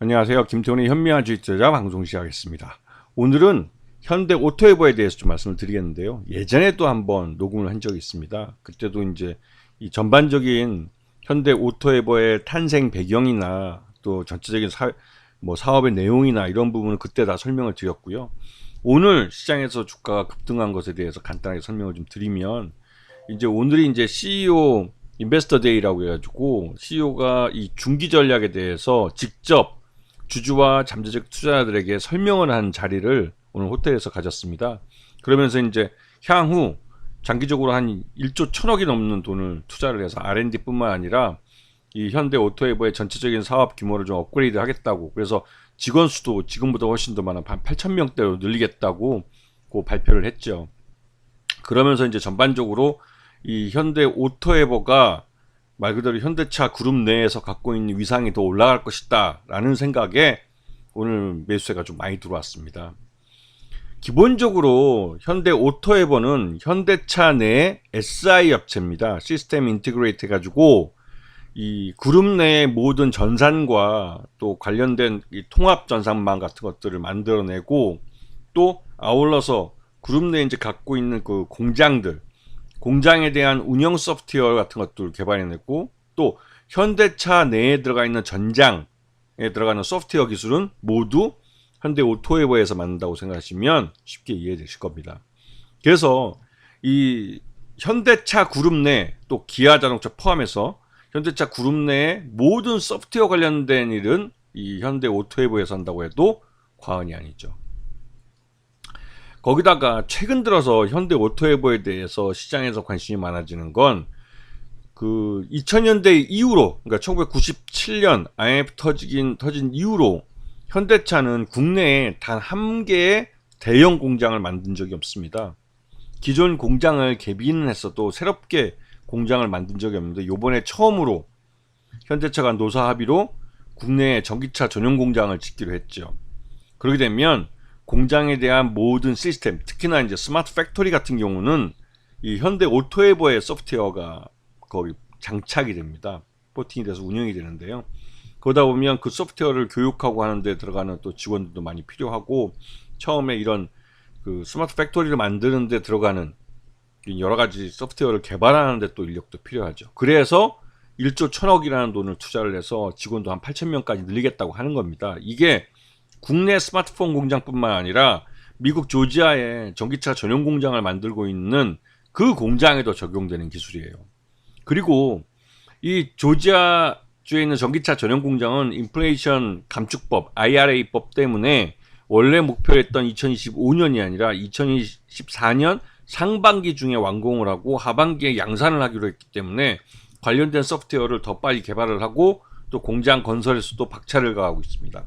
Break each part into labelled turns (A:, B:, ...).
A: 안녕하세요. 김태훈의 현미화주의 투자 방송 시작하겠습니다. 오늘은 현대 오토에버에 대해서 좀 말씀을 드리겠는데요. 예전에도 한번 녹음을 한 적이 있습니다. 그때도 이제 이 전반적인 현대 오토에버의 탄생 배경이나 또 전체적인 사업의 내용이나 이런 부분은 그때 다 설명을 드렸고요. 오늘 시장에서 주가가 급등한 것에 대해서 간단하게 설명을 좀 드리면, 이제 오늘이 이제 CEO 인베스터 데이라고 해가지고 CEO가 이 중기 전략에 대해서 직접 주주와 잠재적 투자자들에게 설명을 한 자리를 오늘 호텔에서 가졌습니다. 그러면서 이제 향후 장기적으로 한 1조 1천억이 넘는 돈을 투자를 해서 R&D뿐만 아니라 이 현대 오토에버의 전체적인 사업 규모를 좀 업그레이드 하겠다고, 그래서 직원 수도 지금보다 훨씬 더 많은 한 8,000명대로 늘리겠다고 그 발표를 했죠. 그러면서 이제 전반적으로 이 현대 오토에버가 말 그대로 현대차 그룹 내에서 갖고 있는 위상이 더 올라갈 것이다 라는 생각에 오늘 매수세가 좀 많이 들어왔습니다. 기본적으로 현대 오토에버는 현대차 내 SI 업체입니다. 시스템 인티그레이트 해가지고 이 그룹 내의 모든 전산과 또 관련된 이 통합 전산망 같은 것들을 만들어내고, 또 아울러서 그룹 내에 이제 갖고 있는 그 공장에 대한 운영 소프트웨어 같은 것들을 개발해냈고, 또 현대차 내에 들어가 있는 전장에 들어가는 소프트웨어 기술은 모두 현대 오토에버에서 만든다고 생각하시면 쉽게 이해되실 겁니다. 그래서 이 현대차 그룹 내, 또 기아 자동차 포함해서 현대차 그룹 내의 모든 소프트웨어 관련된 일은 이 현대 오토에버에서 한다고 해도 과언이 아니죠. 거기다가 최근 들어서 현대 오토에버에 대해서 시장에서 관심이 많아지는 건 그 2000년대 이후로, 그러니까 1997년 IMF 터진 이후로 현대차는 국내에 단 한 개의 대형 공장을 만든 적이 없습니다. 기존 공장을 개비는 했어도 새롭게 공장을 만든 적이 없는데, 요번에 처음으로 현대차가 노사 합의로 국내에 전기차 전용 공장을 짓기로 했죠. 그렇게 되면 공장에 대한 모든 시스템, 특히나 이제 스마트 팩토리 같은 경우는 이 현대 오토에버의 소프트웨어가 거의 장착이 됩니다. 포팅이 돼서 운영이 되는데요. 그러다 보면 그 소프트웨어를 교육하고 하는 데 들어가는 또 직원들도 많이 필요하고, 처음에 이런 그 스마트 팩토리를 만드는 데 들어가는 여러 가지 소프트웨어를 개발하는 데 또 인력도 필요하죠. 그래서 1조 1천억이라는 돈을 투자를 해서 직원도 한 8,000명까지 늘리겠다고 하는 겁니다. 이게 국내 스마트폰 공장뿐만 아니라 미국 조지아에 전기차 전용 공장을 만들고 있는 그 공장에도 적용되는 기술이에요. 그리고 이 조지아주에 있는 전기차 전용 공장은 인플레이션 감축법 IRA법 때문에 원래 목표했던 2025년이 아니라 2024년 상반기 중에 완공을 하고 하반기에 양산을 하기로 했기 때문에 관련된 소프트웨어를 더 빨리 개발을 하고, 또 공장 건설에서도 박차를 가하고 있습니다.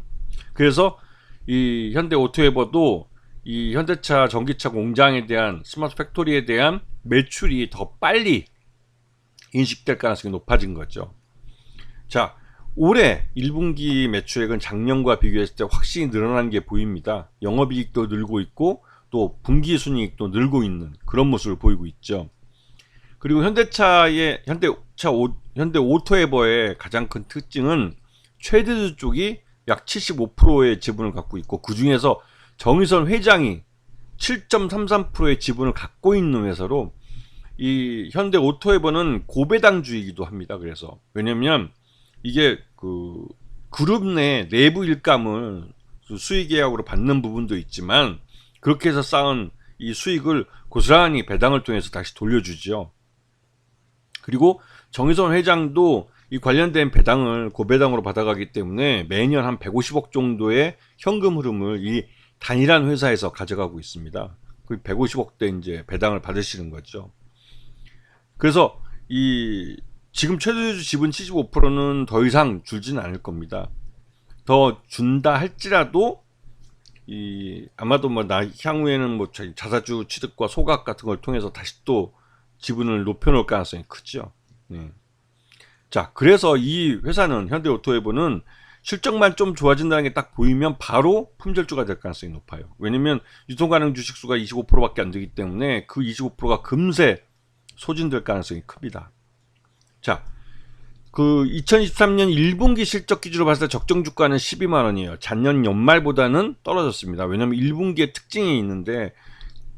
A: 그래서 이 현대 오토에버도 이 현대차 전기차 공장에 대한 스마트 팩토리에 대한 매출이 더 빨리 인식될 가능성이 높아진 거죠. 자, 올해 1분기 매출액은 작년과 비교했을 때 확실히 늘어난 게 보입니다. 영업이익도 늘고 있고 또 분기순이익도 늘고 있는 그런 모습을 보이고 있죠. 그리고 현대 오토에버의 가장 큰 특징은 최대주 쪽이 약 75%의 지분을 갖고 있고, 그 중에서 정의선 회장이 7.33%의 지분을 갖고 있는 회사로, 이 현대 오토에버는 고배당주이기도 합니다. 그래서 왜냐면 이게 그 그룹 내 내부 일감을 수익 계약으로 받는 부분도 있지만, 그렇게 해서 쌓은 이 수익을 고스란히 배당을 통해서 다시 돌려주죠. 그리고 정의선 회장도 이 관련된 배당을 고배당으로 받아가기 때문에 매년 한 150억 정도의 현금 흐름을 이 단일한 회사에서 가져가고 있습니다. 그 150억대 이제 배당을 받으시는 거죠. 그래서 이 지금 최대주 지분 75%는 더 이상 줄지는 않을 겁니다. 더 준다 할지라도 아마도 향후에는 자사주 취득과 소각 같은 걸 통해서 다시 또 지분을 높여놓을 가능성이 크죠. 네. 자, 그래서 이 회사는 현대오토에버는 실적만 좀 좋아진다는 게 딱 보이면 바로 품절주가 될 가능성이 높아요. 왜냐면 유통 가능 주식수가 25%밖에 안 되기 때문에 그 25%가 금세 소진될 가능성이 큽니다. 자, 그 2023년 1분기 실적 기준으로 봤을 때 적정 주가는 12만 원이에요. 작년 연말보다는 떨어졌습니다. 왜냐하면 1분기에 특징이 있는데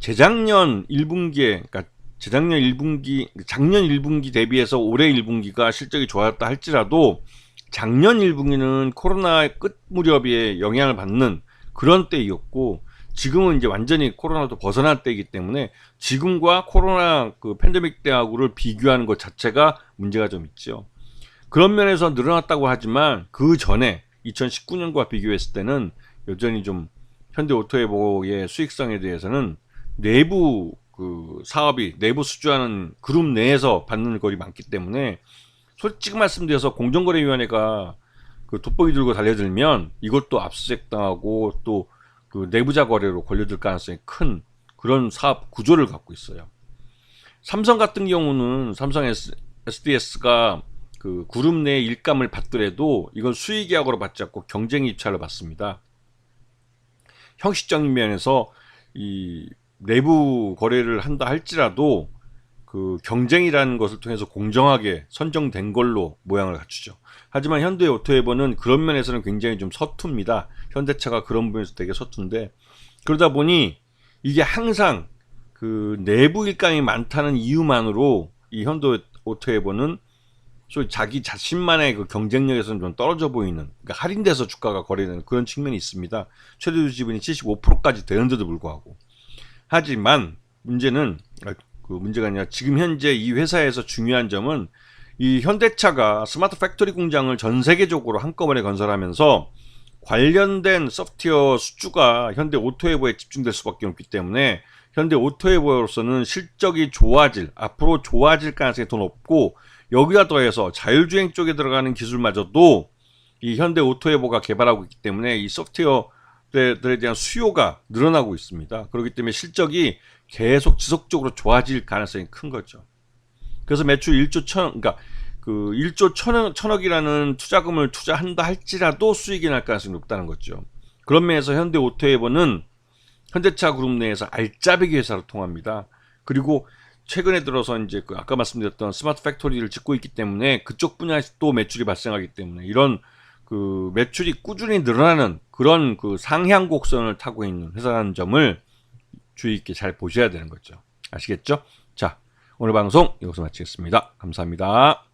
A: 재작년 1분기에 그러니까 재작년 1분기 작년 1분기 대비해서 올해 1분기가 실적이 좋았다 할지라도 작년 1분기는 코로나 끝 무렵에 영향을 받는 그런 때이었고 지금은 이제 완전히 코로나도 벗어날 때이기 때문에 지금과 코로나 그 팬데믹 때하고를 비교하는 것 자체가 문제가 좀 있죠. 그런 면에서 늘어났다고 하지만 그 전에 2019년과 비교했을 때는 여전히 좀 현대오토에보의 수익성에 대해서는 내부 그 사업이 내부 수주하는 그룹 내에서 받는 거리 많기 때문에 솔직히 말씀드려서 공정거래위원회가 그 돋보기 들고 달려들면 이것도 압수수색 당하고 또 그 내부자 거래로 걸려들 가능성이 큰 그런 사업 구조를 갖고 있어요. 삼성 같은 경우는 삼성 SDS가 그 그룹 내 일감을 받더라도 이건 수의계약으로 받지 않고 경쟁 입찰로 받습니다. 형식적인 면에서 이 내부 거래를 한다 할지라도 그 경쟁이라는 것을 통해서 공정하게 선정된 걸로 모양을 갖추죠. 하지만 현대오토에버는 그런 면에서는 굉장히 좀 서툽니다. 현대차가 그런 부분에서 되게 서툰데 그러다 보니 이게 항상 그 내부 일감이 많다는 이유만으로 이 현대오토에버는 자기 자신만의 그 경쟁력에서는 좀 떨어져 보이는 그러니까 할인돼서 주가가 거래되는 그런 측면이 있습니다. 최대 지분이 75%까지 되는데도 불구하고 하지만 문제는 그 문제가 아니라 지금 현재 이 회사에서 중요한 점은 이 현대차가 스마트 팩토리 공장을 전 세계적으로 한꺼번에 건설하면서 관련된 소프트웨어 수주가 현대오토에버에 집중될 수밖에 없기 때문에 현대오토에버로서는 실적이 좋아질 앞으로 좋아질 가능성이 더 높고 여기다 더해서 자율주행 쪽에 들어가는 기술마저도 이 현대오토에버가 개발하고 있기 때문에 이 소프트웨어들에 대한 수요가 늘어나고 있습니다. 그렇기 때문에 실적이 계속 지속적으로 좋아질 가능성이 큰 거죠. 그래서 매출 1조 1,000억, 그러니까 그 1조 1,000억이라는 투자금을 투자한다 할지라도 수익이 날 가능성이 높다는 거죠. 그런 면에서 현대오토에버는 현대차 그룹 내에서 알짜배기 회사로 통합니다. 그리고 최근에 들어서 이제 그 아까 말씀드렸던 스마트 팩토리를 짓고 있기 때문에 그쪽 분야에서 또 매출이 발생하기 때문에 이런 그 매출이 꾸준히 늘어나는 그런 그 상향 곡선을 타고 있는 회사라는 점을 주의 있게 잘 보셔야 되는 거죠. 아시겠죠? 자, 오늘 방송 여기서 마치겠습니다. 감사합니다.